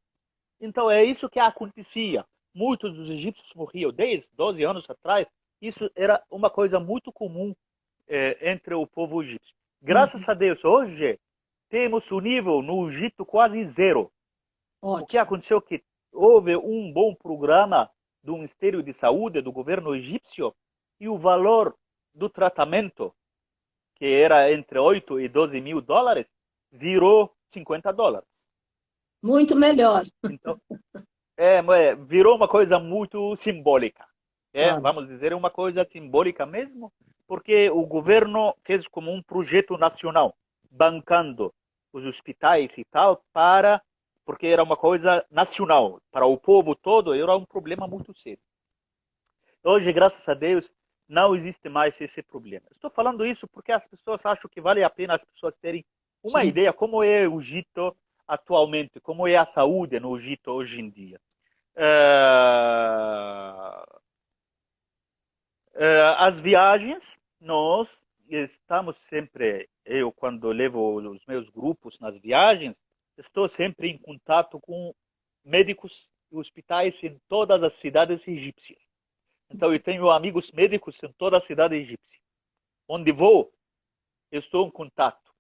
Então, é isso que acontecia. Muitos dos egípcios morriam 10, 12 anos atrás. Isso era uma coisa muito comum entre o povo egípcio. Graças
uhum.
a Deus, hoje temos o nível no Egito quase zero. O que
Ótimo.
aconteceu é que houve um bom programa do Ministério de Saúde do governo egípcio e o valor do tratamento, que era entre 8 e 12 mil dólares, virou 50 dólares.
Muito melhor.
Então, virou uma coisa muito simbólica.
Claro.
Vamos dizer, uma coisa simbólica mesmo, porque o governo fez como um projeto nacional, bancando os hospitais e tal, porque era uma coisa nacional, para o povo todo, era um problema muito sério. Hoje, graças a Deus, não existe mais esse problema. Estou falando isso porque as pessoas acham que vale a pena as pessoas terem uma
Sim.
ideia como é o Egito atualmente, como é a saúde no Egito hoje em dia. Uh, as viagens, nós estamos sempre, eu quando levo os meus grupos nas viagens, estou sempre em contato com médicos e hospitais em todas as cidades egípcias. Então, eu tenho amigos médicos em toda a cidade egípcia. Onde vou, eu estou em contato.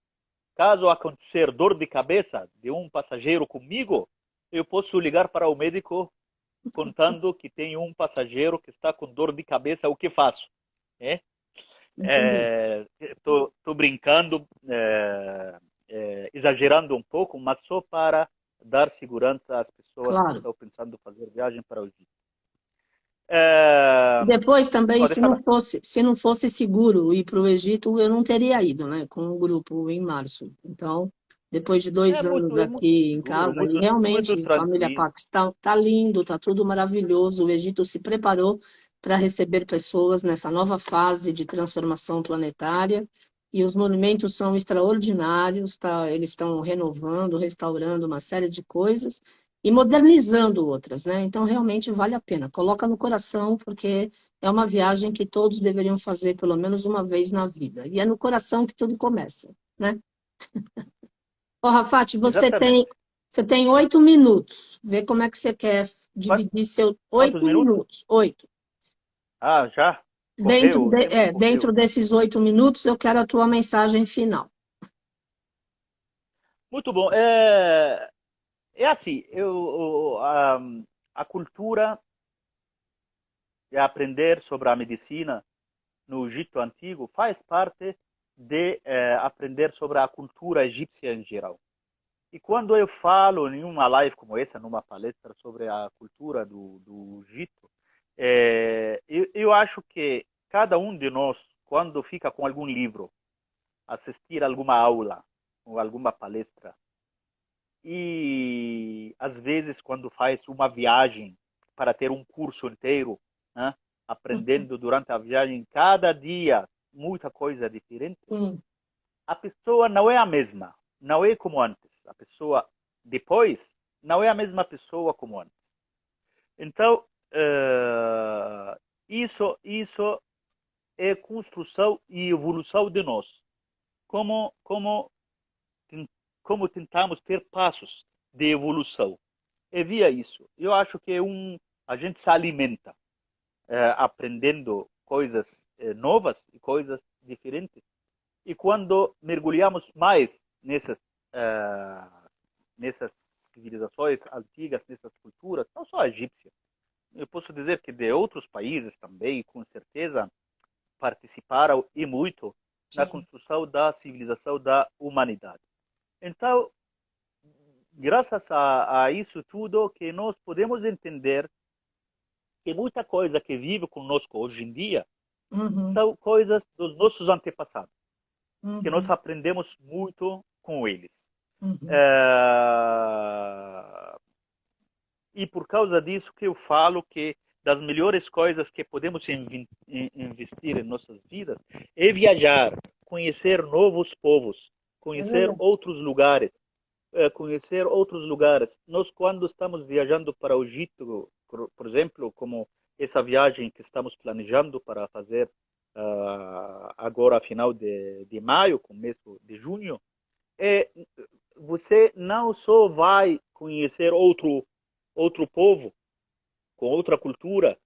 caso acontecer dor de cabeça de um passageiro comigo, eu posso ligar para o médico contando que tem um passageiro que está com dor de cabeça, o que faço? É?
Entendi.
Tô brincando, exagerando um pouco, mas só para dar segurança às pessoas que
Claro.
estão pensando em fazer viagem para o Egito. É,
Depois também,
pode falar.
se não fosse seguro ir para o Egito, eu não teria ido, né, com o grupo em março. Então, depois de 2 anos
É muito
aqui em
seguro,
casa, e
muito
realmente, família
tranquilo.
Paquistão, tá lindo, tá tudo maravilhoso. O Egito se preparou para receber pessoas nessa nova fase de transformação planetária, e os monumentos são extraordinários, tá? Eles estão renovando, restaurando uma série de coisas e modernizando outras, né? Então, realmente vale a pena. Coloca no coração, porque é uma viagem que todos deveriam fazer pelo menos uma vez na vida. E é no coração que tudo começa, né? Ô, Rafati,
Exatamente.
você tem 8 minutos. Vê como é que você quer dividir seus
Quantos
oito
minutos?
minutos. 8.
Ah, já correu, o tempo
Dentro
correu.
desses 8 minutos, eu quero a tua mensagem final.
Muito bom. É assim, a cultura e aprender sobre a medicina no Egito Antigo faz parte de aprender sobre a cultura egípcia em geral. E quando eu falo em uma live como essa, numa palestra sobre a cultura do Egito, eu acho que cada um de nós, quando fica com algum livro, assistir alguma aula ou alguma palestra, e às vezes quando faz uma viagem para ter um curso inteiro, né, aprendendo durante a viagem cada dia muita coisa diferente,
Sim.
a pessoa não é a mesma, não é como antes. A pessoa depois não é a mesma pessoa como antes. Então, isso é construção e evolução de nós. Como, como, como tentamos ter passos de evolução. E via isso. Eu acho que a gente se alimenta aprendendo coisas novas e coisas diferentes. E quando mergulhamos mais nessas civilizações antigas, nessas culturas, não só a egípcia, eu posso dizer que de outros países também, com certeza, participaram e muito na
Sim.
construção da civilização da humanidade. Então, graças a isso tudo, que nós podemos entender que muita coisa que vive conosco hoje em dia
Uhum,
são coisas dos nossos antepassados, que nós
uhum,
aprendemos muito com eles.
uhum.
É... E por causa disso que eu falo que das melhores coisas que podemos investir em nossas vidas é viajar, conhecer novos povos,
É
conhecer
verdade.
outros lugares, conhecer outros lugares. Nós, quando estamos viajando para o Egito, por exemplo, como essa viagem que estamos planejando para fazer agora, final de maio, começo de junho, é, você não só vai conhecer outro povo, com outra cultura,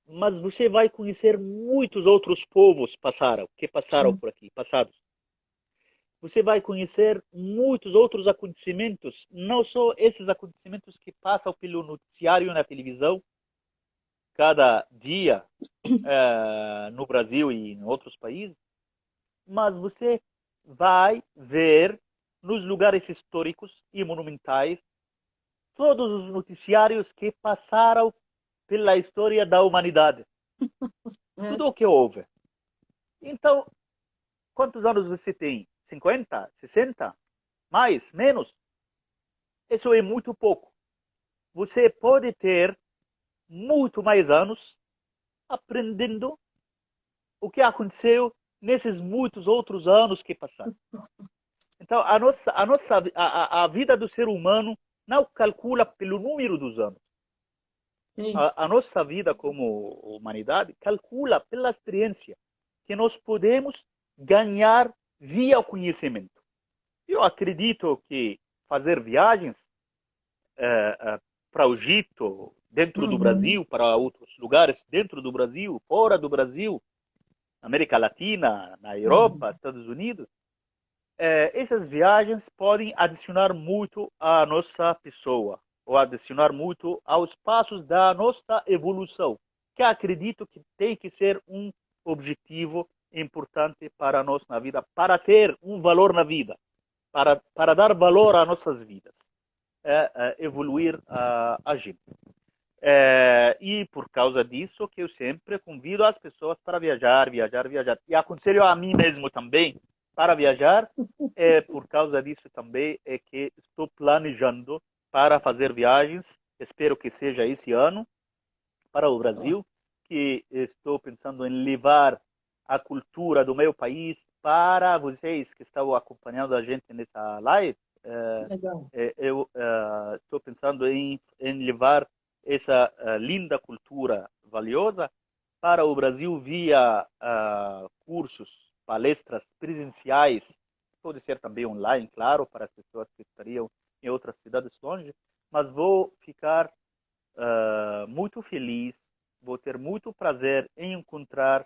mas você vai conhecer muitos outros povos que passaram
Sim.
por aqui, passados. Você vai conhecer muitos outros acontecimentos, não só esses acontecimentos que passam pelo noticiário na televisão cada dia no Brasil e em outros países, mas você vai ver nos lugares históricos e monumentais todos os noticiários que passaram pela história da humanidade,
É.
tudo o que houve. Então, quantos anos você tem? 50, 60? Mais? Menos? Isso é muito pouco. Você pode ter muito mais anos aprendendo o que aconteceu nesses muitos outros anos que passaram. Então, a vida do ser humano não calcula pelo número dos anos.
Sim.
A nossa vida como humanidade calcula pela experiência que nós podemos ganhar via o conhecimento. Eu acredito que fazer viagens para o Egito, dentro do
Uhum.
Brasil, para outros lugares dentro do Brasil, fora do Brasil, América Latina, na Europa,
Uhum.
Estados Unidos, essas viagens podem adicionar muito à nossa pessoa, ou adicionar muito aos passos da nossa evolução, que acredito que tem que ser um objetivo importante para nós na vida, para ter um valor na vida, para dar valor às nossas vidas, evoluir a gente. E por causa disso que eu sempre convido as pessoas para viajar, viajar, viajar. E aconselho a mim mesmo também para viajar. Por causa disso também é que estou planejando para fazer viagens. Espero que seja esse ano para o Brasil, que estou pensando em levar a cultura do meu país para vocês que estão acompanhando a gente nessa live.
Legal.
Eu estou pensando em levar essa linda cultura valiosa para o Brasil via cursos, palestras presenciais, pode ser também online, claro, para as pessoas que estariam em outras cidades longe, mas vou ficar muito feliz, vou ter muito prazer em encontrar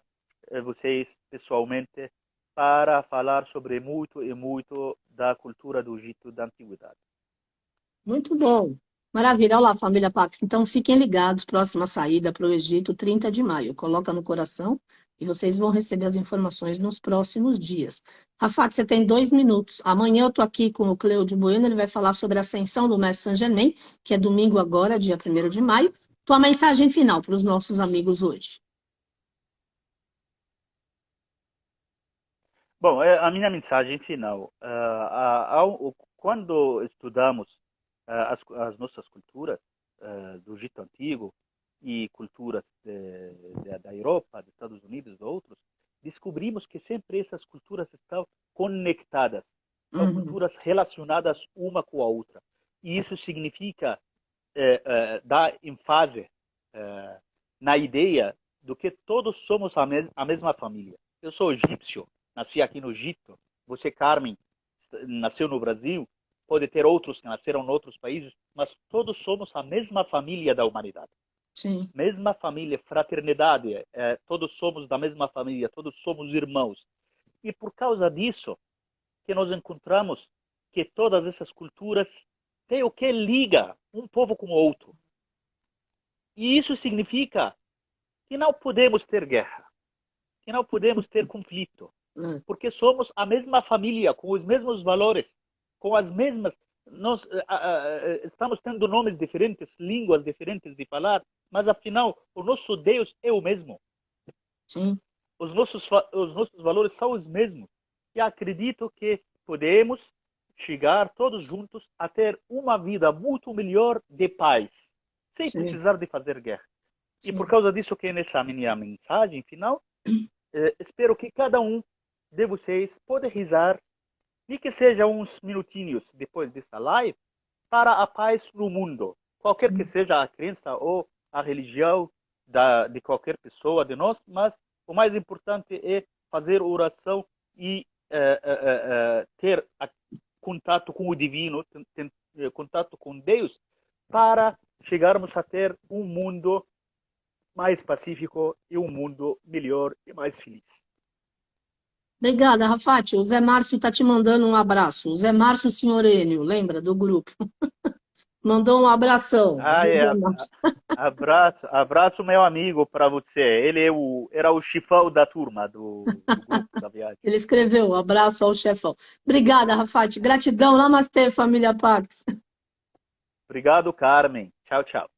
vocês pessoalmente para falar sobre muito e muito da cultura do Egito da antiguidade.
Muito bom. Maravilha. Olha lá, família Pax. Então, fiquem ligados. Próxima saída para o Egito, 30 de maio. Coloca no coração e vocês vão receber as informações nos próximos dias. Rafat, você tem 2 minutos. Amanhã eu estou aqui com o Cleudio Bueno. Ele vai falar sobre a ascensão do Mestre Saint-Germain, que é domingo agora, dia 1º de maio. Tua mensagem final para os nossos amigos hoje.
Bom, a minha mensagem final. Quando estudamos as nossas culturas do Egito Antigo e culturas da Europa, dos Estados Unidos e outros, descobrimos que sempre essas culturas estão conectadas, são culturas relacionadas uma com a outra. E isso significa dar ênfase na ideia do que todos somos a mesma família. Eu sou egípcio, nasci aqui no Egito. Você, Carmen, nasceu no Brasil. Pode ter outros que nasceram em outros países, mas todos somos a mesma família da humanidade.
Sim.
Mesma família, fraternidade, todos somos da mesma família, todos somos irmãos. E por causa disso que nós encontramos que todas essas culturas têm o que liga um povo com o outro. E isso significa que não podemos ter guerra, que não podemos ter conflito, porque somos a mesma família, com os mesmos valores, com as mesmas... Nós estamos tendo nomes diferentes, línguas diferentes de falar, mas afinal o nosso Deus é o mesmo.
Sim.
Os nossos valores são os mesmos. E acredito que podemos chegar todos juntos a ter uma vida muito melhor de paz, sem
Sim.
precisar de fazer guerra.
Sim.
E por causa disso que nessa minha mensagem final, espero que cada um de vocês pode rezar, nem que seja uns minutinhos depois dessa live, para a paz no mundo. Qualquer que seja a crença ou a religião de qualquer pessoa de nós, mas o mais importante é fazer oração e ter contato com o divino, contato com Deus, para chegarmos a ter um mundo mais pacífico e um mundo melhor e mais feliz.
Obrigada, Rafat. O Zé Márcio está te mandando um abraço. O Zé Márcio Senhorênio, lembra do grupo? Mandou um abração.
Abraço meu amigo para você. Ele era o chefão da turma do grupo da viagem.
Ele escreveu, abraço ao chefão. Obrigada, Rafat. Gratidão. Namastê, família Pax.
Obrigado, Carmen. Tchau, tchau.